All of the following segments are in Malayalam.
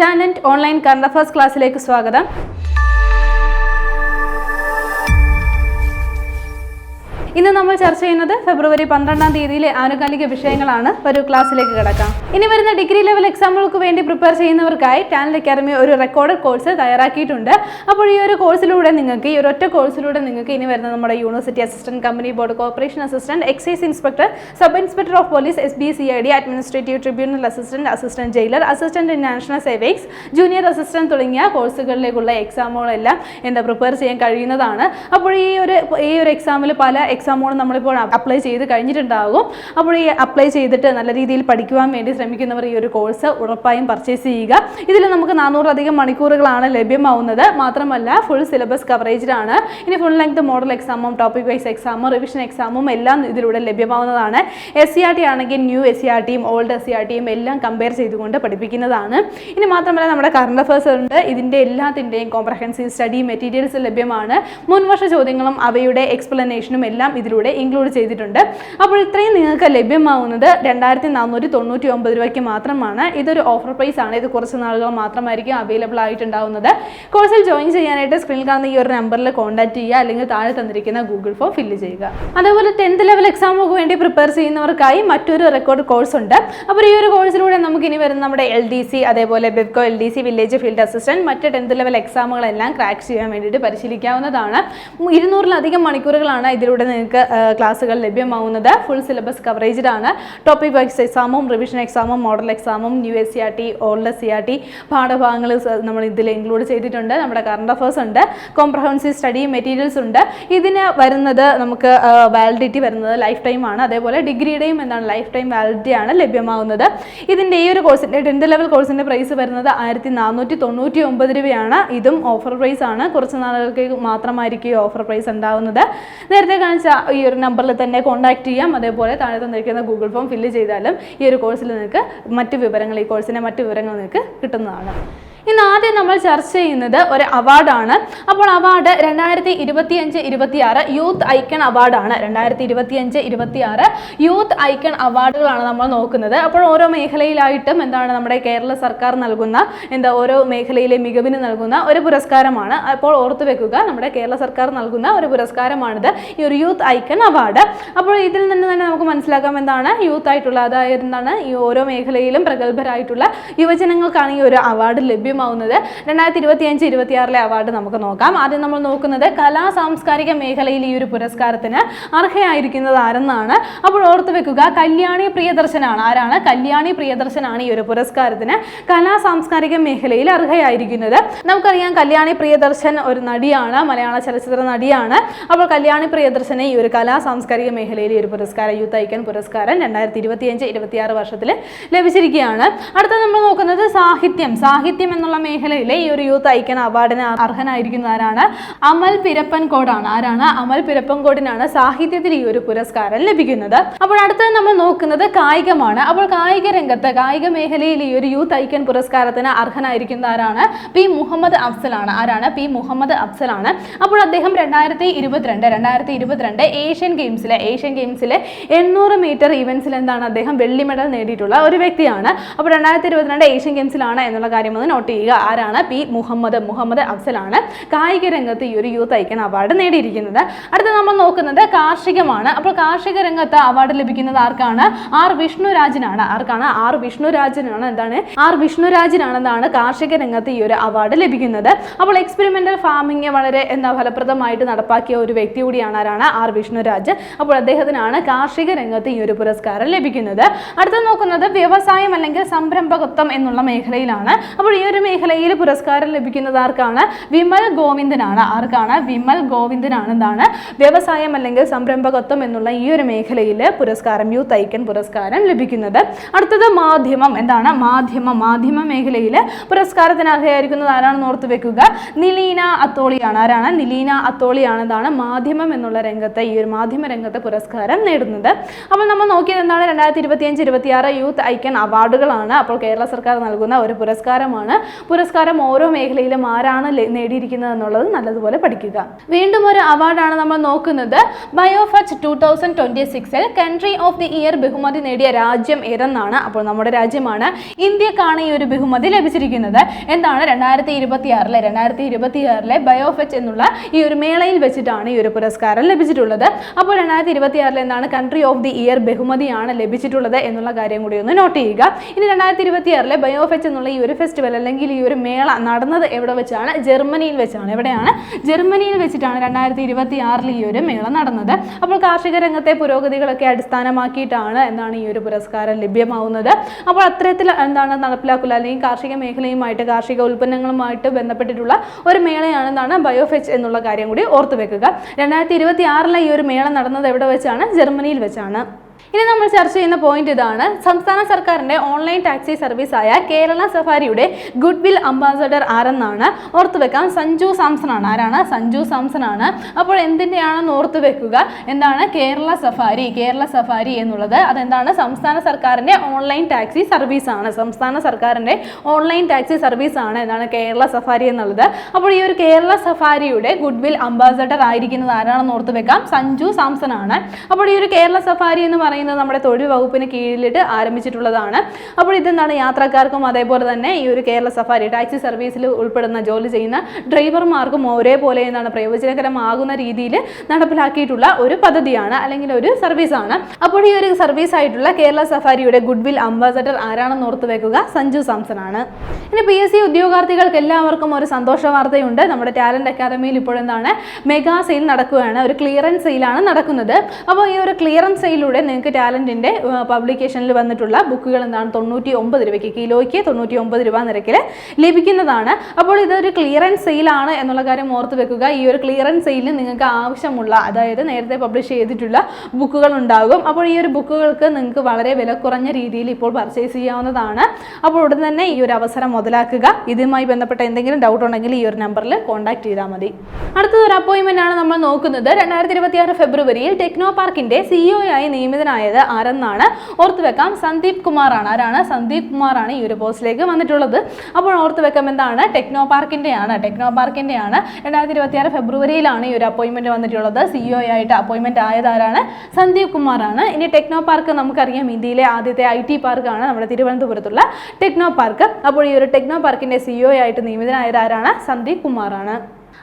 ടാലന്റ് ഓൺലൈൻ കറണ്ട് അഫയേഴ്സ് ക്ലാസ്സിലേക്ക് സ്വാഗതം. ഇന്ന് നമ്മൾ ചർച്ച ചെയ്യുന്നത് ഫെബ്രുവരി 12-ാം തീയതിയിലെ ആനുകാലിക വിഷയങ്ങളാണ്. ഒരു ക്ലാസ്സിലേക്ക് കിടക്കാം. ഇനി വരുന്ന ഡിഗ്രി ലെവൽ എക്സാമുകൾക്ക് വേണ്ടി പ്രിപ്പയർ ചെയ്യുന്നവർക്കായി ടാലന്റ് അക്കാദമി ഒരു റെക്കോർഡഡ് കോഴ്സ് തയ്യാറാക്കിയിട്ടുണ്ട്. അപ്പോൾ ഈ ഒരു കോഴ്സിലൂടെ നിങ്ങൾക്ക്, ഈ ഒരു ഒറ്റ കോഴ്സിലൂടെ നിങ്ങൾക്ക് ഇനി വരുന്ന നമ്മുടെ university assistant, company board corporation assistant, excise inspector, sub inspector of police, SBCID, administrative tribunal assistant, assistant jailer, assistant in national savings, junior assistant തുടങ്ങിയ കോഴ്സുകളിലേക്കുള്ള എക്സാമുകളെല്ലാം പ്രിപ്പയർ ചെയ്യാൻ കഴിയുന്നതാണ്. അപ്പോൾ ഈ ഒരു എക്സാമിൽ പല എക്സാമുകളും നമ്മളിപ്പോൾ അപ്ലൈ ചെയ്ത് കഴിഞ്ഞിട്ടുണ്ടാകും. അപ്പോൾ ഈ അപ്ലൈ ചെയ്തിട്ട് നല്ല രീതിയിൽ പഠിക്കുവാൻ വേണ്ടി ശ്രമിക്കുന്നവർ ഈ ഒരു കോഴ്സ് ഉറപ്പായും പർച്ചേസ് ചെയ്യുക. ഇതിൽ നമുക്ക് 400-അധികം മണിക്കൂറുകളാണ് ലഭ്യമാവുന്നത്. മാത്രമല്ല ഫുൾ സിലബസ് കവറേജിലാണ്. ഇനി ഫുൾ ലെങ്ത് മോഡൽ എക്സാമും ടോപ്പിക് വൈസ് എക്സാമും റിവിഷൻ എക്സാമും എല്ലാം ഇതിലൂടെ ലഭ്യമാവുന്നതാണ്. SCRT ആണെങ്കിൽ ന്യൂ SCRTയും ഓൾഡ് SCRTയും എല്ലാം കമ്പയർ ചെയ്തുകൊണ്ട് പഠിപ്പിക്കുന്നതാണ്. ഇനി മാത്രമല്ല നമ്മുടെ കറണ്ട് അഫയേഴ്സ് ഉണ്ട്. ഇതിൻ്റെ എല്ലാത്തിൻ്റെയും കോംപ്രഹെൻസീവ് സ്റ്റഡി മെറ്റീരിയൽസ് ലഭ്യമാണ്. മുൻവർഷ ചോദ്യങ്ങളും അവയുടെ എക്സ്പ്ലനേഷനും എല്ലാം ഇതിലൂടെ ഇൻക്ലൂഡ് ചെയ്തിട്ടുണ്ട്. അപ്പോൾ ഇത്രയും നിങ്ങൾക്ക് ലഭ്യമാവുന്നത് 2499 രൂപയ്ക്ക് മാത്രമാണ്. ഇതൊരു ഓഫർ പ്രൈസ് ആണ്. ഇത് കുറച്ച് നാളുകൾ മാത്രമായിരിക്കും അവൈലബിൾ ആയിട്ടുണ്ടാവുന്നത്. കോഴ്സിൽ ജോയിൻ ചെയ്യാനായിട്ട് സ്ക്രീനിൽ കാണുന്ന ഈ ഒരു നമ്പറിൽ കോൺടാക്ട് ചെയ്യുക, അല്ലെങ്കിൽ താഴെ തന്നിരിക്കുന്ന ഗൂഗിൾ ഫോം ഫില്ല് ചെയ്യുക. അതേപോലെ 10th ലെവൽ എക്സാമുകൾക്ക് വേണ്ടി പ്രിപ്പയർ ചെയ്യുന്നവർക്കായി മറ്റൊരു റെക്കോർഡ് കോഴ്സ് ഉണ്ട്. അപ്പോൾ ഈ ഒരു കോഴ്സിലൂടെ നമുക്ക് ഇനി വരുന്ന നമ്മുടെ LDC, അതേപോലെ Bevco LDC, village field assistant, മറ്റ് 10th ലെവൽ എക്സാമുകളെല്ലാം ക്രാക്ക് ചെയ്യാൻ വേണ്ടിയിട്ട് പരിശീലിക്കാവുന്നതാണ്. 200-ലധികം മണിക്കൂറുകളാണ് ഇതിലൂടെ നിങ്ങൾക്ക് ക്ലാസ്സുകൾ ലഭ്യമാവുന്നത്. ഫുൾ സിലബസ് കവറേജിലാണ്. ടോപ്പിക് വൈസ് എക്സാമും റിവിഷൻ എക്സാമും മോഡൽ എക്സാമും ന്യൂ SCRT ഓൾഡ് SCRT പാഠഭാഗങ്ങൾ നമ്മൾ ഇതിൽ ഇൻക്ലൂഡ് ചെയ്തിട്ടുണ്ട്. നമ്മുടെ കറണ്ട് അഫയേഴ്സ് ഉണ്ട്, കോംപ്രഹെൻസീവ് സ്റ്റഡി മെറ്റീരിയൽസ് ഉണ്ട്. ഇതിന് വരുന്നത് നമുക്ക് വാലിഡിറ്റി വരുന്നത് ലൈഫ് ടൈം ആണ്. അതേപോലെ ഡിഗ്രിയുടെയും ലൈഫ് ടൈം വാലിഡിറ്റി ആണ് ലഭ്യമാവുന്നത്. ഇതിൻ്റെ ഈ ഒരു കോഴ്സിൻ്റെ 10th ലെവൽ കോഴ്സിൻ്റെ പ്രൈസ് വരുന്നത് 1499 രൂപയാണ്. ഇതും ഓഫർ പ്രൈസ് ആണ്. കുറച്ച് നാളുകൾക്ക് മാത്രമായിരിക്കും ഈ ഓഫർ പ്രൈസ് ഉണ്ടാവുന്നത്. നേരത്തെ കാണിച്ച ഈ ഒരു നമ്പറിൽ തന്നെ കോൺടാക്ട് ചെയ്യാം. അതേപോലെ താഴെ തന്നിരിക്കുന്ന ഗൂഗിൾ ഫോം ഫില്ല് ചെയ്താലും ഈ ഒരു കോഴ്സിൽ നിങ്ങൾക്ക് ഈ കോഴ്സിൻ്റെ മറ്റ് വിവരങ്ങൾ നിങ്ങൾക്ക് കിട്ടുന്നതാണ്. ഇന്ന് ആദ്യം നമ്മൾ ചർച്ച ചെയ്യുന്നത് ഒരു അവാർഡാണ്. അപ്പോൾ അവാർഡ് 2025-26 യൂത്ത് ഐക്കൺ അവാർഡാണ്. 2025-26 യൂത്ത് ഐക്കൺ അവാർഡുകളാണ് നമ്മൾ നോക്കുന്നത്. അപ്പോൾ ഓരോ മേഖലയിലായിട്ടും നമ്മുടെ കേരള സർക്കാർ നൽകുന്ന ഓരോ മേഖലയിലെ മികവിന് നൽകുന്ന ഒരു പുരസ്കാരമാണ്. അപ്പോൾ ഓർത്തു വെക്കുക, നമ്മുടെ കേരള സർക്കാർ നൽകുന്ന ഒരു പുരസ്കാരമാണിത്, ഈ ഒരു യൂത്ത് ഐക്കൺ അവാർഡ്. അപ്പോൾ ഇതിൽ നിന്ന് തന്നെ നമുക്ക് മനസ്സിലാക്കാം യൂത്ത് ആയിട്ടുള്ള, അതായത് ഈ ഓരോ മേഖലയിലും പ്രഗത്ഭരായിട്ടുള്ള യുവജനങ്ങൾക്കാണ് ഈ ഒരു അവാർഡ് ലഭ്യമാവുന്നത്. 2025-26 അവാർഡ് നമുക്ക് നോക്കാം. ആദ്യം നമ്മൾ നോക്കുന്നത് കലാ സാംസ്കാരിക മേഖലയിൽ ഈ ഒരു പുരസ്കാരത്തിന് അർഹയായിരിക്കുന്നത് ആരെന്നാണ്. അപ്പോൾ ഓർത്തു വെക്കുക, കല്യാണി പ്രിയദർശനാണ്. ആരാണ്? കല്യാണി പ്രിയദർശനാണ് ഈ ഒരു പുരസ്കാരത്തിന് കലാ സാംസ്കാരിക മേഖലയിൽ അർഹയായിരിക്കുന്നത്. നമുക്കറിയാം കല്യാണി പ്രിയദർശൻ ഒരു നടിയാണ്, മലയാള ചലച്ചിത്ര നടിയാണ്. അപ്പോൾ കല്യാണി പ്രിയദർശനെ ഈ ഒരു കലാ സാംസ്കാരിക മേഖലയിൽ ഈ ഒരു പുരസ്കാരം, യൂത്ത് ഐക്കൺ പുരസ്കാരം 2025-26 വർഷത്തിൽ ലഭിച്ചിരിക്കുകയാണ്. അടുത്ത നമ്മൾ നോക്കുന്നത് സാഹിത്യം എന്നുള്ള മേഖലയിലെ ഈ ഒരു യൂത്ത് ഐക്കൺ അവാർഡിന് അർഹനായിരിക്കുന്ന ആരാണ്? അമൽ പിരപ്പൻകോടാണ്. ആരാണ്? അമൽ പിരപ്പൻകോടിനാണ് സാഹിത്യത്തിൽ ഈ ഒരു പുരസ്കാരം ലഭിക്കുന്നത്. അപ്പോൾ അടുത്തത് നമ്മൾ നോക്കുന്നത് കായികമാണ്. അപ്പോൾ കായിക മേഖലയിൽ ഈ ഒരു യൂത്ത് ഐക്കൺ പുരസ്കാരത്തിന് അർഹനായിരിക്കുന്ന ആരാണ്? P. മുഹമ്മദ് അഫ്സലാണ്. ആരാണ്? P. മുഹമ്മദ് അഫ്സലാണ്. അപ്പോൾ അദ്ദേഹം 2022 ഏഷ്യൻ ഗെയിംസിലെ 800 മീറ്റർ ഇവന്റ്സിൽ അദ്ദേഹം വെള്ളി മെഡൽ നേടിയിട്ടുള്ള ഒരു വ്യക്തിയാണ്. അപ്പോൾ 2022 ഏഷ്യൻ ഗെയിംസിലാണ് എന്നുള്ള കാര്യം ഒന്ന് നോട്ട് ചെയ്യുക. ആരാണ്? P. മുഹമ്മദ് അഫ്സലാണ് കായിക രംഗത്ത് ഈ ഒരു യൂത്ത് ഐക്കൺ അവാർഡ് നേടിയിരിക്കുന്നത്. അടുത്ത നമ്മൾ നോക്കുന്നത് കാർഷികമാണ്. അപ്പോൾ കാർഷിക രംഗത്ത് അവാർഡ് ലഭിക്കുന്നത് ആർക്കാണ്? R. വിഷ്ണുരാജിനാണ്. ആർക്കാണ്? R. വിഷ്ണുരാജിനാണെന്നാണ് കാർഷിക രംഗത്ത് ഈ ഒരു അവാർഡ് ലഭിക്കുന്നത്. അപ്പോൾ എക്സ്പെരിമെന്റൽ ഫാമിംഗ് വളരെ ഫലപ്രദമായിട്ട് നടപ്പാക്കിയ ഒരു വ്യക്തി കൂടിയാണ്. ആരാണ്? R. വിഷ്ണുരാജ്. അപ്പോൾ അദ്ദേഹത്തിനാണ് കാർഷിക രംഗത്ത് ഈ ഒരു പുരസ്കാരം ലഭിക്കുന്നത്. അടുത്ത നോക്കുന്നത് വ്യവസായം അല്ലെങ്കിൽ സംരംഭകത്വം എന്നുള്ള മേഖലയിലാണ്. അപ്പോൾ ഈ ഒരു മേഖലയിൽ പുരസ്കാരം ലഭിക്കുന്നത് ആർക്കാണ്? വിമൽ ഗോവിന്ദനാണ്. ആർക്കാണ്? വിമൽ ഗോവിന്ദനാണ് വ്യവസായം അല്ലെങ്കിൽ സംരംഭകത്വം എന്നുള്ള ഈ ഒരു മേഖലയിൽ പുരസ്കാരം, യൂത്ത് ഐക്കൺ പുരസ്കാരം ലഭിക്കുന്നത്. അടുത്തത് മാധ്യമം. മാധ്യമ മേഖലയിൽ പുരസ്കാരത്തിന് അർഹയായിരിക്കുന്നത് ആരാണെന്ന് ഓർത്തു വെക്കുക, നിലീന അത്തോളിയാണ്. ആരാണ്? നിലീന അത്തോളിയാണെന്നാണ് മാധ്യമം എന്നുള്ള രംഗത്ത്, ഈ ഒരു മാധ്യമ രംഗത്തെ പുരസ്കാരം നേടുന്നത്. അപ്പോൾ നമ്മൾ നോക്കിയത് 2025-26 യൂത്ത് ഐക്കൺ അവാർഡുകളാണ്. അപ്പോൾ കേരള സർക്കാർ നൽകുന്ന ഒരു പുരസ്കാരമാണ്. പുരസ്കാരം ഓരോ മേഖലയിലും ആരാണ് നേടിയിരിക്കുന്നത് എന്നുള്ളത് നല്ലതുപോലെ പഠിക്കുക. വീണ്ടും ഒരു അവാർഡാണ് നമ്മൾ നോക്കുന്നത്. ബയോഫെച്ച് 2026 കൺട്രി ഓഫ് ദി ഇയർ ബഹുമതി നേടിയ രാജ്യം ഏതെന്നാണ്. അപ്പോൾ നമ്മുടെ രാജ്യമാണ് ഇന്ത്യക്കാണ് ഈ ഒരു ബഹുമതി ലഭിച്ചിരിക്കുന്നത്. എന്താണ് 2026 ബയോഫെച്ച് എന്നുള്ള ഈ ഒരു മേളയിൽ വെച്ചിട്ടാണ് ഈ ഒരു പുരസ്കാരം ലഭിച്ചിട്ടുള്ളത്. അപ്പോൾ 2026 എന്താണ് കൺട്രി ഓഫ് ദി ഇയർ ബഹുമതിയാണ് ലഭിച്ചിട്ടുള്ളത് എന്നുള്ള കാര്യം കൂടി ഒന്ന് നോട്ട് ചെയ്യുക. ഇനി 2026 ബയോഫെച്ച് എന്നുള്ള ഈ ഒരു ഫെസ്റ്റിവൽ അല്ലെങ്കിൽ ഈ ഒരു മേള നടന്നത് എവിടെ വെച്ചാണ്? ജർമ്മനിയിൽ വെച്ചാണ്. എവിടെയാണ്? ജർമ്മനിയിൽ വെച്ചിട്ടാണ് 2026 ഈ ഒരു മേള നടന്നത്. അപ്പോൾ കാർഷിക രംഗത്തെ പുരോഗതികളൊക്കെ അടിസ്ഥാനമാക്കിയിട്ടാണ് എന്താണ് ഈ ഒരു പുരസ്കാരം ലഭ്യമാവുന്നത്. അപ്പോൾ അത്തരത്തിൽ എന്താണ് നടപ്പിലാക്കുക അല്ലെങ്കിൽ കാർഷിക മേഖലയുമായിട്ട് കാർഷിക ഉൽപ്പന്നങ്ങളുമായിട്ട് ബന്ധപ്പെട്ടിട്ടുള്ള ഒരു മേളയാണെന്നാണ് ബയോഫെച്ച് എന്നുള്ള കാര്യം കൂടി ഓർത്തു വെക്കുക. 2026 ഈ ഒരു മേള നടന്നത് എവിടെ വെച്ചാണ്? ജർമ്മനിയിൽ വെച്ചാണ്. ഇനി നമ്മൾ ചർച്ച ചെയ്യുന്ന പോയിന്റ് ഇതാണ്. സംസ്ഥാന സർക്കാരിന്റെ ഓൺലൈൻ ടാക്സി സർവീസായ കേരള സഫാരിയുടെ ഗുഡ് വിൽ അംബാസഡർ ആരെന്നാണ്? ഓർത്തു വെക്കാം, സഞ്ജു സാംസൺ ആണ്. ആരാണ്? സഞ്ജു സാംസൺ ആണ്. അപ്പോൾ എന്തിൻ്റെയാണെന്ന് ഓർത്തു വെക്കുക. എന്താണ്? കേരള സഫാരി എന്നുള്ളത് അതെന്താണ്? സംസ്ഥാന സർക്കാരിന്റെ ഓൺലൈൻ ടാക്സി സർവീസ് ആണ്. സംസ്ഥാന സർക്കാരിന്റെ ഓൺലൈൻ ടാക്സി സർവീസ് ആണ് എന്താണ് കേരള സഫാരി എന്നുള്ളത്. അപ്പോൾ ഈ ഒരു കേരള സഫാരിയുടെ ഗുഡ് വിൽ അംബാസഡർ ആയിരിക്കുന്നത് ആരാണെന്ന് ഓർത്തു വെക്കാം, സഞ്ജു സാംസൺ ആണ്. അപ്പോൾ ഈ ഒരു കേരള സഫാരി എന്ന് പറയുന്നത് നമ്മുടെ തൊഴിൽ വകുപ്പിന് കീഴിലിട്ട് ആരംഭിച്ചിട്ടുള്ളതാണ്. അപ്പോൾ ഇതെന്താണ് യാത്രക്കാർക്കും അതേപോലെ തന്നെ ഈ ഒരു കേരള സഫാരി ടാക്സി സർവീസിൽ ഉൾപ്പെടുന്ന ജോലി ചെയ്യുന്ന ഡ്രൈവർമാർക്കും ഒരേപോലെ എന്താണ് പ്രയോജനകരമാകുന്ന രീതിയിൽ നടപ്പിലാക്കിയിട്ടുള്ള ഒരു പദ്ധതിയാണ് അല്ലെങ്കിൽ ഒരു സർവീസാണ്. അപ്പോൾ ഈ ഒരു സർവീസ് ആയിട്ടുള്ള കേരള സഫാരിയുടെ ഗുഡ് വിൽ അംബാസഡർ ആരാണെന്ന് ഓർത്ത് വെക്കുക, സഞ്ജു സാംസൺ ആണ്. ഇനി PSC ഉദ്യോഗാർത്ഥികൾക്ക് എല്ലാവർക്കും ഒരു സന്തോഷ വാർത്തയുണ്ട്. നമ്മുടെ ടാലന്റ് അക്കാദമിയിൽ ഇപ്പോൾ എന്താണ് മെഗാ സെയിൽ നടക്കുകയാണ്. ഒരു ക്ലിയറൻസ് സെയിലാണ് നടക്കുന്നത്. അപ്പോൾ ഈ ഒരു ക്ലിയറൻസ് സെയിലൂടെ നിങ്ങൾക്ക് ടാലന്റിന്റെ പബ്ലിക്കേഷനിൽ വന്നിട്ടുള്ള ബുക്കുകൾ എന്താണ് 99 രൂപയ്ക്ക് കിലോയ്ക്ക് 99 രൂപ നിരക്കിൽ ലഭിക്കുന്നതാണ്. അപ്പോൾ ഇതൊരു ക്ലിയറൻസ് സെയിലാണ് എന്നുള്ള കാര്യം ഓർത്ത് വെക്കുക. ഈ ഒരു ക്ലിയറൻസ് സെയിലിന് നിങ്ങൾക്ക് ആവശ്യമുള്ള അതായത് നേരത്തെ പബ്ലിഷ് ചെയ്തിട്ടുള്ള ബുക്കുകൾ ഉണ്ടാകും. അപ്പോൾ ഈ ഒരു ബുക്കുകൾക്ക് നിങ്ങൾക്ക് വളരെ വില കുറഞ്ഞ രീതിയിൽ ഇപ്പോൾ പർച്ചേസ് ചെയ്യാവുന്നതാണ്. അപ്പോൾ ഉടൻ തന്നെ ഈ ഒരു അവസരം മുതലാക്കുക. ഇതുമായി ബന്ധപ്പെട്ട എന്തെങ്കിലും ഡൗട്ട് ഉണ്ടെങ്കിൽ ഈ ഒരു നമ്പറിൽ കോൺടാക്ട് ചെയ്താൽ മതി. അടുത്തൊരു അപ്പോയിൻമെന്റ് ആണ് നമ്മൾ നോക്കുന്നത്. 2026 ഫെബ്രുവരിയിൽ ടെക്നോ പാർക്കിന്റെ CEO ആയി നിയമിതനായത് ആരെന്നാണ്? ഓർത്തു വെക്കാം, സന്ദീപ് കുമാർ ആണ്. ആരാണ്? സന്ദീപ് കുമാർ ആണ് ഈ ഒരു പോസ്റ്റിലേക്ക് വന്നിട്ടുള്ളത്. അപ്പോൾ ഓർത്തു വെക്കാം എന്താണ്? ടെക്നോ പാർക്കിന്റെ ആണ്. 2026 ഫെബ്രുവരിയിലാണ് ഈ ഒരു അപ്പോയിൻമെന്റ് വന്നിട്ടുള്ളത്. CEO ആയിട്ട് അപ്പോയിൻമെന്റ് ആയത് ആരാണ്? സന്ദീപ് കുമാർ ആണ്. ഇനി ടെക്നോ പാർക്ക് നമുക്കറിയാം ഇന്ത്യയിലെ ആദ്യത്തെ IT പാർക്കാണ് നമ്മുടെ തിരുവനന്തപുരത്തുള്ള ടെക്നോ പാർക്ക്. അപ്പോൾ ഈ ഒരു ടെക്നോ പാർക്കിന്റെ CEO ആയിട്ട് നിയമിതനായത് ആരാണ്? സന്ദീപ് കുമാർ ആണ്.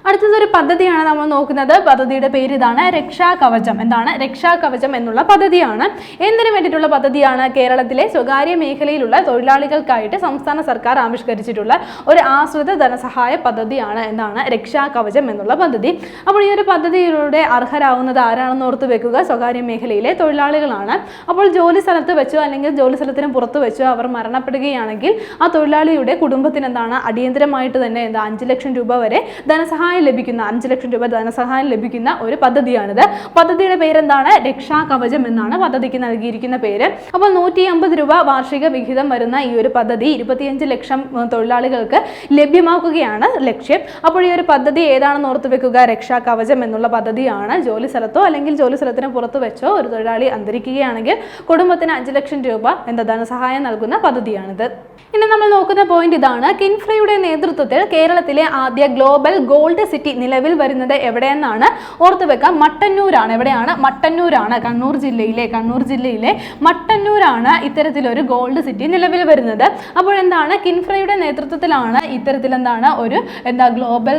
അടുത്തതൊരു പദ്ധതിയാണ് നമ്മൾ നോക്കുന്നത്. പദ്ധതിയുടെ പേര് ഇതാണ്, രക്ഷാകവചം. എന്താണ്? രക്ഷാകവചം എന്നുള്ള പദ്ധതിയാണ്. എന്തിനു വേണ്ടിയിട്ടുള്ള പദ്ധതിയാണ്? കേരളത്തിലെ സ്വകാര്യ മേഖലയിലുള്ള തൊഴിലാളികൾക്കായിട്ട് സംസ്ഥാന സർക്കാർ ആവിഷ്കരിച്ചിട്ടുള്ള ഒരു ആശ്രിത ധനസഹായ പദ്ധതിയാണ്. എന്താണ്? രക്ഷാകവചം എന്നുള്ള പദ്ധതി. അപ്പോൾ ഈ ഒരു പദ്ധതിയിലൂടെ അർഹരാകുന്നത് ആരാണെന്ന് ഓർത്ത് വെക്കുക, സ്വകാര്യ മേഖലയിലെ തൊഴിലാളികളാണ്. അപ്പോൾ ജോലി സ്ഥലത്ത് വെച്ചോ അല്ലെങ്കിൽ ജോലി സ്ഥലത്തിന് പുറത്ത് വെച്ചോ അവർ മരണപ്പെടുകയാണെങ്കിൽ ആ തൊഴിലാളിയുടെ കുടുംബത്തിന് എന്താണ് അടിയന്തരമായിട്ട് തന്നെ 5 ലക്ഷം രൂപ വരെ ധനസഹായം ലഭിക്കുന്ന 5 ലക്ഷം രൂപ ധനസഹായം ലഭിക്കുന്ന ഒരു പദ്ധതിയാണിത്. പദ്ധതിയുടെ പേരെന്താണ്? രക്ഷാകവചം എന്നാണ് പദ്ധതിക്ക് നൽകിയിരിക്കുന്ന പേര്. അപ്പോൾ 150 രൂപ വാർഷിക വിഹിതം വരുന്ന ഈ ഒരു പദ്ധതി 25 ലക്ഷം തൊഴിലാളികൾക്ക് ലഭ്യമാക്കുകയാണ് ലക്ഷ്യം. അപ്പോൾ ഈ ഒരു പദ്ധതി ഏതാണെന്ന് ഓർത്ത് വെക്കുക, രക്ഷാകവചം എന്നുള്ള പദ്ധതിയാണ്. ജോലി സ്ഥലത്തോ അല്ലെങ്കിൽ ജോലി സ്ഥലത്തിന് പുറത്ത് വെച്ചോ ഒരു തൊഴിലാളി അന്തരിക്കുകയാണെങ്കിൽ കുടുംബത്തിന് 5 ലക്ഷം രൂപ ധനസഹായം നൽകുന്ന പദ്ധതിയാണിത്. ഇനി നമ്മൾ നോക്കുന്ന പോയിന്റ് ഇതാണ്. കിൻഫ്രയുടെ നേതൃത്വത്തിൽ കേരളത്തിലെ ആദ്യ ഗ്ലോബൽ ഗോൾഡ് സിറ്റി നിലവിൽ വരുന്നത് എവിടെയെന്നാണ്? ഓർത്തു വെക്കാം, മട്ടന്നൂരാണ്. എവിടെയാണ്? മട്ടന്നൂരാണ്. കണ്ണൂർ ജില്ലയിലെ മട്ടന്നൂരാണ് ഇത്തരത്തിലൊരു ഗോൾഡ് സിറ്റി നിലവിൽ വരുന്നത്. അപ്പോൾ എന്താണ്? കിൻഫ്രയുടെ നേതൃത്വത്തിലാണ് ഇത്തരത്തിൽ എന്താണ് ഒരു ഗ്ലോബൽ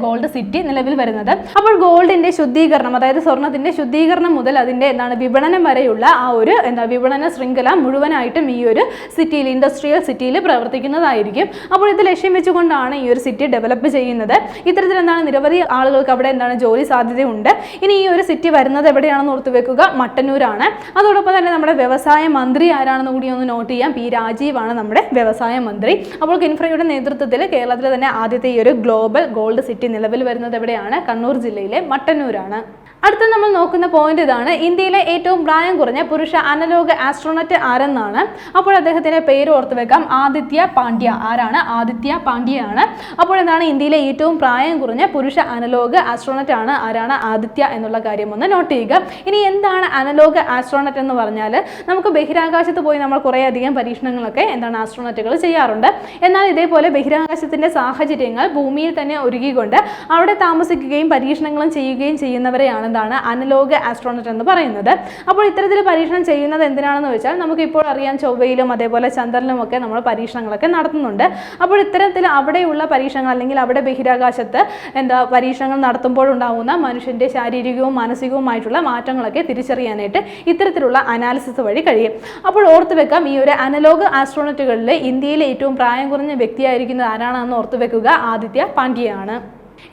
ഗോൾഡ് സിറ്റി നിലവിൽ വരുന്നത്. അപ്പോൾ ഗോൾഡിന്റെ ശുദ്ധീകരണം അതായത് സ്വർണത്തിന്റെ ശുദ്ധീകരണം മുതൽ അതിന്റെ വിപണനം വരെയുള്ള ആ ഒരു വിപണന ശൃംഖല മുഴുവനായിട്ടും ഈ ഒരു സിറ്റിയിൽ ഇൻഡസ്ട്രിയൽ സിറ്റിയിൽ പ്രവർത്തിക്കുന്നതായിരിക്കും. അപ്പോൾ ഇത് ലക്ഷ്യം വെച്ചുകൊണ്ടാണ് ഈ ഒരു സിറ്റി ഡെവലപ്പ് ചെയ്യുന്നത്. ഇത്തരത്തിൽ നിരവധി ആളുകൾക്ക് അവിടെ ജോലി സാധ്യതയുണ്ട്. ഇനി ഈ ഒരു സിറ്റി വരുന്നത് എവിടെയാണെന്ന് ഓർത്ത് വെക്കുക, മട്ടന്നൂരാണ്. അതോടൊപ്പം തന്നെ നമ്മുടെ വ്യവസായ മന്ത്രി ആരാണെന്ന് കൂടി ഒന്ന് നോട്ട് ചെയ്യാം. P. രാജീവ് ആണ് നമ്മുടെ വ്യവസായ മന്ത്രി. അപ്പോൾ കിൻഫ്രയുടെ നേതൃത്വത്തിൽ കേരളത്തിലെ തന്നെ ആദ്യത്തെ ഈ ഒരു ഗ്ലോബൽ ഗോൾഡ് സിറ്റി നിലവിൽ വരുന്നത് എവിടെയാണ്? കണ്ണൂർ ജില്ലയിലെ മട്ടന്നൂരാണ്. അടുത്ത നമ്മൾ നോക്കുന്ന പോയിന്റ് ഇതാണ്, ഇന്ത്യയിലെ ഏറ്റവും പ്രായം കുറഞ്ഞ പുരുഷ അനലോഗ് ആസ്ട്രോണറ്റ് ആരെന്നാണ്. അപ്പോൾ അദ്ദേഹത്തിന്റെ പേര് ഓർത്തു വെക്കാം, ആദിത്യ പാണ്ഡ്യ. ആരാണ്? ആദിത്യ പാണ്ഡ്യയാണ്. അപ്പോൾ എന്താണ് ഇന്ത്യയിലെ ഏറ്റവും പ്രായം കുറഞ്ഞ പുരുഷ അനലോഗ് ആസ്ട്രോണറ്റ് ആണ്. ആരാണ്? ആദിത്യ എന്നുള്ള കാര്യം ഒന്ന് നോട്ട് ചെയ്യുക. ഇനി എന്താണ് അനലോഗ് ആസ്ട്രോണറ്റ് എന്ന് പറഞ്ഞാൽ, നമുക്ക് ബഹിരാകാശത്ത് പോയി നമ്മൾ കുറേ അധികം പരീക്ഷണങ്ങളൊക്കെ എന്താണ് ആസ്ട്രോണറ്റുകൾ ചെയ്യാറുണ്ട്. എന്നാൽ ഇതേപോലെ ബഹിരാകാശത്തിന്റെ സാഹചര്യങ്ങൾ ഭൂമിയിൽ തന്നെ ഒരുക്കിക്കൊണ്ട് അവിടെ താമസിക്കുകയും പരീക്ഷണങ്ങളും ചെയ്യുകയും ചെയ്യുന്നവരെയാണ് എന്താണ് അനലോഗ് ആസ്ട്രോണറ്റ് എന്ന് പറയുന്നത്. അപ്പോൾ ഇത്തരത്തിൽ പരീക്ഷണം ചെയ്യുന്നത് എന്തിനാണെന്ന് വെച്ചാൽ, നമുക്ക് ഇപ്പോൾ അറിയാം ചൊവ്വയിലും അതേപോലെ ചന്ദ്രനിലും ഒക്കെ നമ്മൾ പരീക്ഷണങ്ങളൊക്കെ നടത്തുന്നുണ്ട്. അപ്പോൾ ഇത്തരത്തിൽ അവിടെയുള്ള പരീക്ഷണങ്ങൾ അല്ലെങ്കിൽ അവിടെ ബഹിരാകാശത്ത് പരീക്ഷണങ്ങൾ നടത്തുമ്പോൾ ഉണ്ടാകുന്ന മനുഷ്യന്റെ ശാരീരികവും മാനസികവുമായിട്ടുള്ള മാറ്റങ്ങളൊക്കെ തിരിച്ചറിയാനായിട്ട് ഇത്തരത്തിലുള്ള അനാലിസിസ് വഴി കഴിയും. അപ്പോൾ ഓർത്തു വെക്കാം, ഈ ഒരു അനലോഗ് ആസ്ട്രോണറ്റുകളിൽ ഇന്ത്യയിലെ ഏറ്റവും പ്രായം കുറഞ്ഞ വ്യക്തിയായിരിക്കുന്നത് ആരാണെന്ന് ഓർത്തു വെക്കുക, ആദിത്യ പാണ്ഡ്യയാണ്.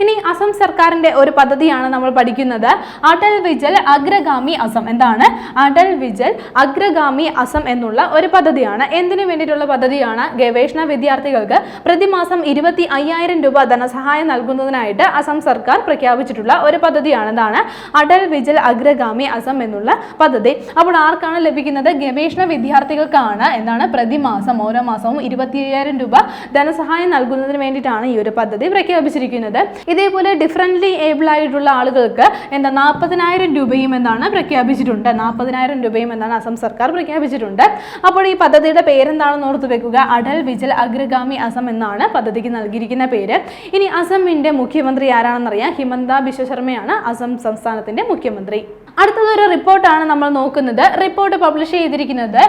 ഇനി അസം സർക്കാരിന്റെ ഒരു പദ്ധതിയാണ് നമ്മൾ പഠിക്കുന്നത്, അടൽ വിജൽ അഗ്രഗാമി അസം. എന്താണ് അടൽ വിജൽ അഗ്രഗാമി അസം എന്നുള്ള ഒരു പദ്ധതിയാണ്. എന്തിനു വേണ്ടിയിട്ടുള്ള പദ്ധതിയാണ്? ഗവേഷണ വിദ്യാർത്ഥികൾക്ക് പ്രതിമാസം 25,000 രൂപ ധനസഹായം നൽകുന്നതിനായിട്ട് അസം സർക്കാർ പ്രഖ്യാപിച്ചിട്ടുള്ള ഒരു പദ്ധതിയാണ്. എന്താണ് അടൽ വിജൽ അഗ്രഗാമി അസം എന്നുള്ള പദ്ധതി. അപ്പോൾ ആർക്കാണ് ലഭിക്കുന്നത്? ഗവേഷണ വിദ്യാർത്ഥികൾക്കാണ്. എന്താണ് പ്രതിമാസം ഓരോ മാസവും 25,000 രൂപ ധനസഹായം നൽകുന്നതിന് വേണ്ടിയിട്ടാണ് ഈ ഒരു പദ്ധതി പ്രഖ്യാപിച്ചിരിക്കുന്നത്. ഇതേപോലെ ഡിഫറൻ്റ്ലി ഏബിൾ ആയിട്ടുള്ള ആളുകൾക്ക് 40,000 രൂപയും എന്താണ് പ്രഖ്യാപിച്ചിട്ടുണ്ട്. 40,000 രൂപയും എന്താണ് അസം സർക്കാർ പ്രഖ്യാപിച്ചിട്ടുണ്ട്. അപ്പോൾ ഈ പദ്ധതിയുടെ പേരെന്താണെന്ന് ഓർത്തു വെക്കുക, അടൽ വിജൽ അഗ്രഗാമി അസം എന്നാണ് പദ്ധതിക്ക് നൽകിയിരിക്കുന്ന പേര്. ഇനി അസമിന്റെ മുഖ്യമന്ത്രി ആരാണെന്നറിയാം, ഹിമന്ത ബിശ്വ ശർമ്മയാണ് അസം സംസ്ഥാനത്തിന്റെ മുഖ്യമന്ത്രി. അടുത്തതൊരു റിപ്പോർട്ടാണ് നമ്മൾ നോക്കുന്നത്. റിപ്പോർട്ട് പബ്ലിഷ് ചെയ്തിരിക്കുന്നത്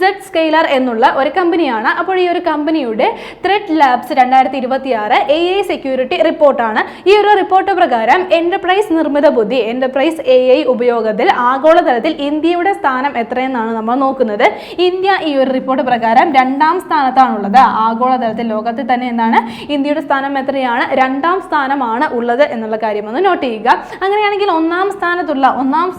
സെഡ് സ്കെയിലർ എന്നുള്ള ഒരു കമ്പനിയാണ്. അപ്പോൾ ഈ ഒരു കമ്പനിയുടെ ത്രെഡ് ലാബ്സ് 2026 AI സെക്യൂരിറ്റി റിപ്പോർട്ടാണ്. ഈ ഒരു റിപ്പോർട്ട് പ്രകാരം എന്റർപ്രൈസ് നിർമ്മിത ബുദ്ധി എന്റർപ്രൈസ് AI ഉപയോഗത്തിൽ ആഗോളതലത്തിൽ ഇന്ത്യയുടെ സ്ഥാനം എത്രയെന്നാണ് നമ്മൾ നോക്കുന്നത്. ഇന്ത്യ ഈ ഒരു റിപ്പോർട്ട് പ്രകാരം 2ാം സ്ഥാനത്താണുള്ളത്. ആഗോളതലത്തിൽ ലോകത്തിൽ തന്നെ എന്താണ് ഇന്ത്യയുടെ സ്ഥാനം എത്രയാണ്? 2ാം സ്ഥാനമാണ് ഉള്ളത് എന്നുള്ള കാര്യം ഒന്ന് നോട്ട് ചെയ്യുക. അങ്ങനെയാണെങ്കിൽ ഒന്നാം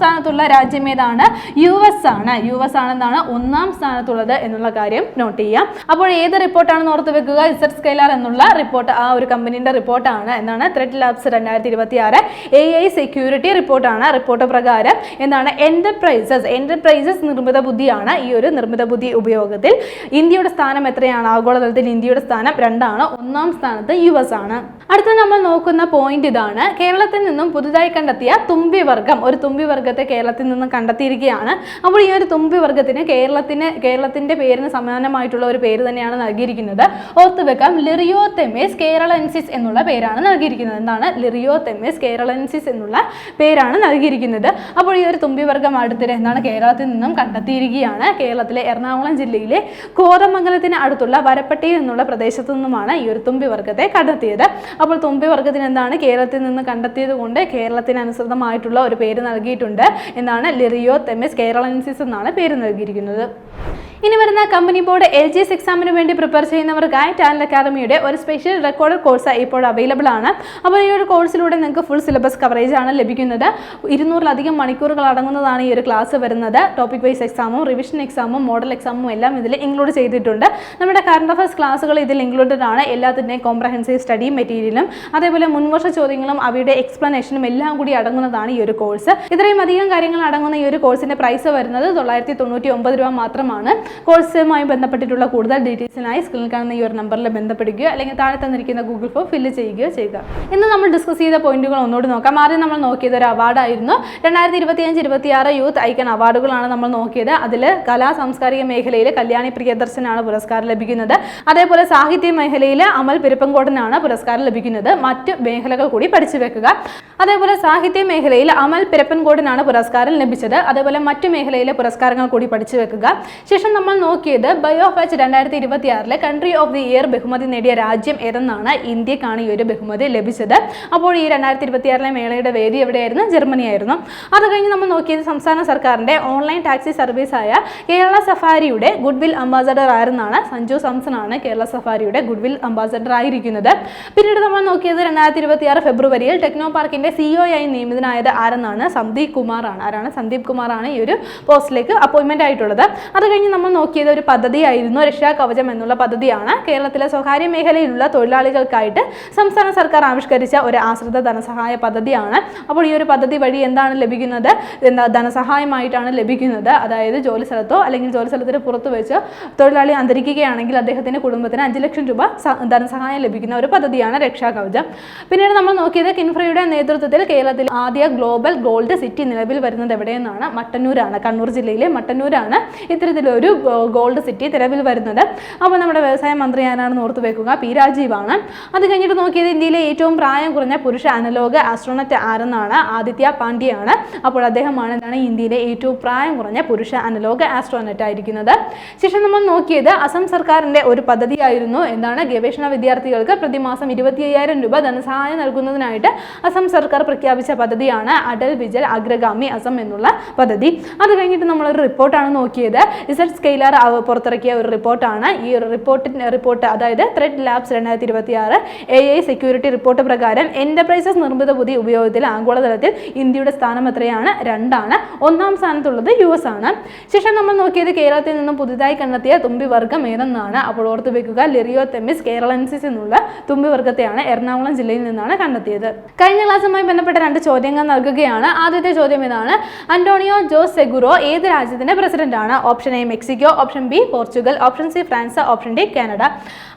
സ്ഥാനത്തുള്ള രാജ്യം ഏതാണ്? US ആണ്. US ആണ് എന്താണ് 1ാം സ്ഥാനത്തുള്ളത് എന്നുള്ള കാര്യം നോട്ട് ചെയ്യാം. അപ്പോൾ ഏത് റിപ്പോർട്ടാണെന്ന് ഓർത്ത് വെക്കുക, സെഡ് സ്കെയിലർ എന്നുള്ള റിപ്പോർട്ട്, ആ ഒരു കമ്പനിയുടെ റിപ്പോർട്ടാണ്. എന്താണ് ത്രെഡ് ലാബ്സ് 2026 AI സെക്യൂരിറ്റി റിപ്പോർട്ടാണ്. റിപ്പോർട്ട് പ്രകാരം എന്താണ് എന്റർപ്രൈസസ് നിർമ്മിത ബുദ്ധിയാണ്. ഈ ഒരു നിർമ്മിത ബുദ്ധി ഉപയോഗത്തിൽ ഇന്ത്യയുടെ സ്ഥാനം എത്രയാണ്? ആഗോളതലത്തിൽ ഇന്ത്യയുടെ സ്ഥാനം 2ആണ്. 1ാം സ്ഥാനത്ത് US ആണ്. അടുത്ത നമ്മൾ നോക്കുന്ന പോയിന്റ് ഇതാണ്, കേരളത്തിൽ നിന്നും പുതുതായി കണ്ടെത്തിയ തുമ്പി വർഗം. ഒരു തുമ്പി വർഗത്തെ കേരളത്തിൽ നിന്നും കണ്ടെത്തിയിരിക്കുകയാണ്. അപ്പോൾ ഈ ഒരു തുമ്പി വർഗത്തിന് കേരളത്തിന്റെ പേരിന് സമാനമായിട്ടുള്ള ഒരു പേര് തന്നെയാണ് നൽകിയിരിക്കുന്നത്. ഓർത്തു വെക്കാം, ലിറിയോതെമിസ് കേരളൻസിസ് എന്നുള്ള പേരാണ് നൽകിയിരിക്കുന്നത്. എന്താണ് ലിറിയോതെമിസ് കേരളൻസിസ് എന്നുള്ള പേരാണ് നൽകിയിരിക്കുന്നത്. അപ്പോൾ ഈ ഒരു തുമ്പി വർഗം അടുത്തിടെ എന്താണ് കേരളത്തിൽ നിന്നും കണ്ടെത്തിയിരിക്കുകയാണ്. കേരളത്തിലെ എറണാകുളം ജില്ലയിലെ കോതമംഗലത്തിന് അടുത്തുള്ള വരപ്പട്ടി എന്നുള്ള പ്രദേശത്തു നിന്നുമാണ് ഈ ഒരു തുമ്പി വർഗത്തെ കണ്ടെത്തിയത്. അപ്പോൾ തുമ്പി വർഗത്തിന് എന്താണ് കേരളത്തിൽ നിന്ന് കണ്ടെത്തിയത് കൊണ്ട് കേരളത്തിന് അനുസൃതമായിട്ടുള്ള ഒരു പേര് നൽകിയിട്ടുണ്ട്. എന്താണ് ലിറിയോതെമിസ് കേരളൻസിസ് എന്നാണ് പേര് നൽകിയിരിക്കുന്നത്. ഇനി വരുന്ന കമ്പനി ബോർഡ് LGS എക്സാമിന് വേണ്ടി പ്രിപ്പയർ ചെയ്യുന്നവർക്കായി ടാലന്റ് അക്കാദമിയുടെ ഒരു സ്പെഷ്യൽ റെക്കോർഡഡ് കോഴ്സ് ഇപ്പോൾ അവൈലബിൾ ആണ്. അപ്പോൾ ഈ ഒരു കോഴ്സിലൂടെ നിങ്ങൾക്ക് ഫുൾ സിലബസ് കവറേജ് ആണ് ലഭിക്കുന്നത്. 200-ലധികം മണിക്കൂറുകൾ അടങ്ങുന്നതാണ് ഈ ഒരു ക്ലാസ് വരുന്നത്. ടോപ്പിക് വൈസ് എക്സാമും റിവിഷൻ എക്സാമും മോഡൽ എക്സാമും എല്ലാം ഇതിൽ ഇൻക്ലൂഡ് ചെയ്തിട്ടുണ്ട്. നമ്മുടെ കറണ്ട് അഫയേഴ്സ് ക്ലാസ്സുകൾ ഇതിൽ ഇൻക്ലൂഡഡ് ആണ്. എല്ലാത്തിൻ്റെയും കോംപ്രഹെൻസീവ് സ്റ്റഡി മെറ്റീരിയലും അതേപോലെ മുൻവർഷ ചോദ്യങ്ങളും അവയുടെ എക്സ്പ്ലനേഷനും എല്ലാം കൂടി അടങ്ങുന്നതാണ് ഈ ഒരു കോഴ്സ്. ഇത്രയും അധികം കാര്യങ്ങൾ അടങ്ങുന്ന ഈ ഒരു കോഴ്സിന്റെ പ്രൈസ് വരുന്നത് 999 രൂപ മാത്രമാണ്. കോഴ്സുമായി ബന്ധപ്പെട്ടിട്ടുള്ള കൂടുതൽ ഡീറ്റെയിൽസിനായി സ്ക്രീനിൽ കാണുന്ന ഈ ഒരു നമ്പറിൽ ബന്ധപ്പെടുകയോ അല്ലെങ്കിൽ താഴെ തന്നിരിക്കുന്ന ഗൂഗിൾ ഫോം ഫില്ല് ചെയ്യുകയോ ചെയ്യുക. ഇന്ന് നമ്മൾ ഡിസ്കസ് ചെയ്ത പോയിന്റുകൾ ഒന്നുകൂടി നോക്കാം. ആദ്യം നമ്മൾ നോക്കിയത് ഒരു അവാർഡായിരുന്നു. 2025-26 യൂത്ത് ഐക്കൺ അവാർഡുകളാണ് നമ്മൾ നോക്കിയത്. അതിൽ കലാ സാംസ്കാരിക മേഖലയിൽ കല്യാണി പ്രിയദർശനാണ് പുരസ്കാരം ലഭിക്കുന്നത്. അതേപോലെ സാഹിത്യ മേഖലയിൽ അമൽ പിരപ്പൻകോടനാണ് പുരസ്കാരം ലഭിക്കുന്നത്. മറ്റ് മേഖലകൾ കൂടി പഠിച്ചു വെക്കുക. അതേപോലെ സാഹിത്യ മേഖലയിൽ അമൽ പിരപ്പൻകോടനാണ് പുരസ്കാരം ലഭിച്ചത്. അതേപോലെ മറ്റു മേഖലയിലെ പുരസ്കാരങ്ങൾ കൂടി പഠിച്ചു വെക്കുക. ശേഷം നമ്മൾ നോക്കിയത് ബയോഫാച്ച് 2026 കൺട്രി ഓഫ് ദി ഇയർ ബഹുമതി നേടിയ രാജ്യം ഏതെന്നാണ്. ഇന്ത്യക്കാണ് ഈ ഒരു ബഹുമതി ലഭിച്ചത്. അപ്പോൾ ഈ 2026 മേളയുടെ വേദി എവിടെയായിരുന്നു? ജർമ്മനി ആയിരുന്നു. അത് കഴിഞ്ഞ് നമ്മൾ നോക്കിയത് സംസ്ഥാന സർക്കാരിന്റെ ഓൺലൈൻ ടാക്സി സർവീസായ കേരള സഫാരിയുടെ ഗുഡ്വിൽ അംബാസഡർ ആയിരുന്നാണ്. സഞ്ജു സാംസൺ ആണ് കേരള സഫാരിയുടെ ഗുഡ്വിൽ അംബാസഡർ ആയിരിക്കുന്നത്. പിന്നീട് നമ്മൾ നോക്കിയത് 2026 ഫെബ്രുവരിയിൽ ടെക്നോ പാർക്കിന്റെ CEO ആയി നിയമിതനായത് ആരെന്നാണ്? സന്ദീപ് കുമാർ ആണ്. ആരാണ്? സന്ദീപ് കുമാർ ആണ് ഈ ഒരു പോസ്റ്റിലേക്ക് അപ്പോയിന്റ്മെന്റ് ആയിട്ടുള്ളത്. അത് കഴിഞ്ഞ് നമ്മൾ നോക്കിയത് ഒരു പദ്ധതിയായിരുന്നു രക്ഷാകവചം എന്നുള്ള പദ്ധതിയാണ്. കേരളത്തിലെ സ്വകാര്യ മേഖലയിലുള്ള തൊഴിലാളികൾക്കായിട്ട് സംസ്ഥാന സർക്കാർ ആവിഷ്കരിച്ച ഒരു ആശ്രിത ധനസഹായ പദ്ധതിയാണ്. അപ്പോൾ ഈ ഒരു പദ്ധതി വഴി എന്താണ് ലഭിക്കുന്നത്? ധനസഹായമായിട്ടാണ് ലഭിക്കുന്നത്. അതായത് ജോലി സ്ഥലത്തോ അല്ലെങ്കിൽ ജോലി സ്ഥലത്തിന് പുറത്ത് വെച്ച് തൊഴിലാളി അന്തരിക്കുകയാണെങ്കിൽ അദ്ദേഹത്തിന്റെ കുടുംബത്തിന് 5 ലക്ഷം രൂപ ധനസഹായം ലഭിക്കുന്ന ഒരു പദ്ധതിയാണ് രക്ഷാകവചം. പിന്നീട് നമ്മൾ നോക്കിയത് കിൻഫ്രയുടെ നേതൃത്വത്തിൽ കേരളത്തിൽ ആദ്യ ഗ്ലോബൽ ഗോൾഡ് സിറ്റി നിലവിൽ വരുന്നത് എവിടെയെന്നാണ്. മട്ടന്നൂരാണ്. കണ്ണൂർ ജില്ലയിലെ മട്ടന്നൂരാണ് ഇത്തരത്തിലൊരു ഗോൾഡ് സിറ്റി നിലവിൽ വരുന്നത്. അപ്പോൾ നമ്മുടെ വ്യവസായ മന്ത്രി ആരാണെന്ന് ഓർത്തു വെക്കുക, പി രാജീവാണ്. അത് കഴിഞ്ഞിട്ട് നോക്കിയത് ഇന്ത്യയിലെ ഏറ്റവും പ്രായം കുറഞ്ഞ പുരുഷ അനലോഗ് ആസ്ട്രോണറ്റ് ആരെന്നാണ്. ആദിത്യ പാണ്ഡ്യയാണ്. അപ്പോൾ അദ്ദേഹമാണ് എന്താണ് ഇന്ത്യയിലെ ഏറ്റവും പ്രായം കുറഞ്ഞ പുരുഷ അനലോഗ് ആസ്ട്രോണറ്റ് ആയിരിക്കുന്നത്. ശേഷം നമ്മൾ നോക്കിയത് അസം സർക്കാരിന്റെ ഒരു പദ്ധതിയായിരുന്നു. എന്താണ്? ഗവേഷണ വിദ്യാർത്ഥികൾക്ക് പ്രതിമാസം 25,000 രൂപ ധനസഹായം നൽകുന്നതിനായിട്ട് അസം സർക്കാർ പ്രഖ്യാപിച്ച പദ്ധതിയാണ് അടൽ വിജൽ അഗ്രഗാമി അസം എന്നുള്ള പദ്ധതി. അത് കഴിഞ്ഞിട്ട് നമ്മളൊരു റിപ്പോർട്ടാണ് നോക്കിയത്. റിസർച്ച് സ്കെയിലർ പുറത്തിറക്കിയ ഒരു റിപ്പോർട്ടാണ്. ഈ ഒരു റിപ്പോർട്ട് അതായത് thread labs 2026 AI security report പ്രകാരം എന്റർപ്രൈസസ് നിർമ്മിത ബുദ്ധി ഉപയോഗത്തിൽ ആഗോളതലത്തിൽ ഇന്ത്യയുടെ സ്ഥാനം എത്രയാണ്? 2ആണ്. 1ാം സ്ഥാനത്തുള്ളത് US ആണ്. ശേഷം നമ്മൾ നോക്കിയത് കേരളത്തിൽ നിന്നും പുതുതായി കണ്ടെത്തിയ തുമ്പിവർഗം ഏതെന്നാണ്. അപ്പോൾ ഓർത്തു വെക്കുക, ലിറിയോതെമിസ് കേരളൻസിസ് എന്നുള്ള തുമ്പിവർഗത്തെയാണ് എറണാകുളം ജില്ലയിൽ നിന്നാണ് കണ്ടെത്തിയത്. കഴിഞ്ഞ ക്ലാസ്സുമായി ബന്ധപ്പെട്ട 2 ചോദ്യങ്ങൾ നൽകുകയാണ്. ആദ്യത്തെ ചോദ്യം ഇതാണ്: അന്റോണിയോ ജോസ് സെഗുറോ ഏത് രാജ്യത്തിന്റെ പ്രസിഡന്റ് ആണ്? Option A Mexico, option B Portugal, option C France, option D Canada.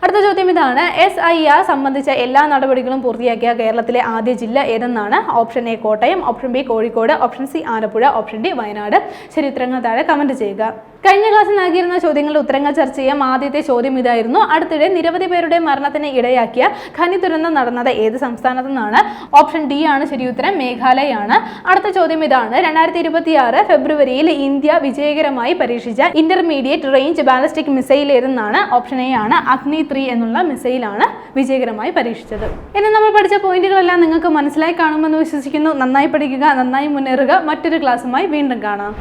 അടുത്ത ചോദ്യം ഇതാണ്: SIR സംബന്ധിച്ച എല്ലാ നടപടികളും പൂർത്തിയാക്കിയ കേരളത്തിലെ ആദ്യ ജില്ല ഏതെന്നാണ്? Option A Kottayam, option B Kozhikode, option C Alappuzha, option D Wayanad. ശരി ഉത്തരങ്ങൾ താഴെ കമന്റ് ചെയ്യുക. കഴിഞ്ഞ ക്ലാസ്സിൽ നൽകിയിരുന്ന ചോദ്യങ്ങളുടെ ഉത്തരങ്ങൾ ചർച്ച ചെയ്യാം. ആദ്യത്തെ ചോദ്യം ഇതായിരുന്നു: അടുത്തിടെ നിരവധി പേരുടെ മരണത്തിന് ഇടയാക്കിയ ഖനി ദുരന്തം നടന്നത് ഏത് സംസ്ഥാനത്തു നിന്നാണ്? ഓപ്ഷൻ ഡി ആണ് ശരി ഉത്തരം, മേഘാലയാണ്. അടുത്ത ചോദ്യം ഇതാണ്: 2026 ഫെബ്രുവരിയിൽ ഇന്ത്യ വിജയകരമായി പരീക്ഷിച്ച ഇന്റർമീഡിയറ്റ് റേഞ്ച് ബാലിസ്റ്റിക് മിസൈൽ ഏതെന്നാണ്? ഓപ്ഷൻ എ ആണ് അഗ്നി 3 എന്നുള്ള മിസൈലാണ് വിജയകരമായി പരീക്ഷിച്ചത്. ഇനി നമ്മൾ പഠിച്ച പോയിന്റുകളെല്ലാം നിങ്ങൾക്ക് മനസ്സിലായി കാണുമെന്ന് വിശ്വസിക്കുന്നു. നന്നായി പഠിക്കുക, നന്നായി മുന്നേറുക. മറ്റൊരു ക്ലാസ്സുമായി വീണ്ടും കാണാം.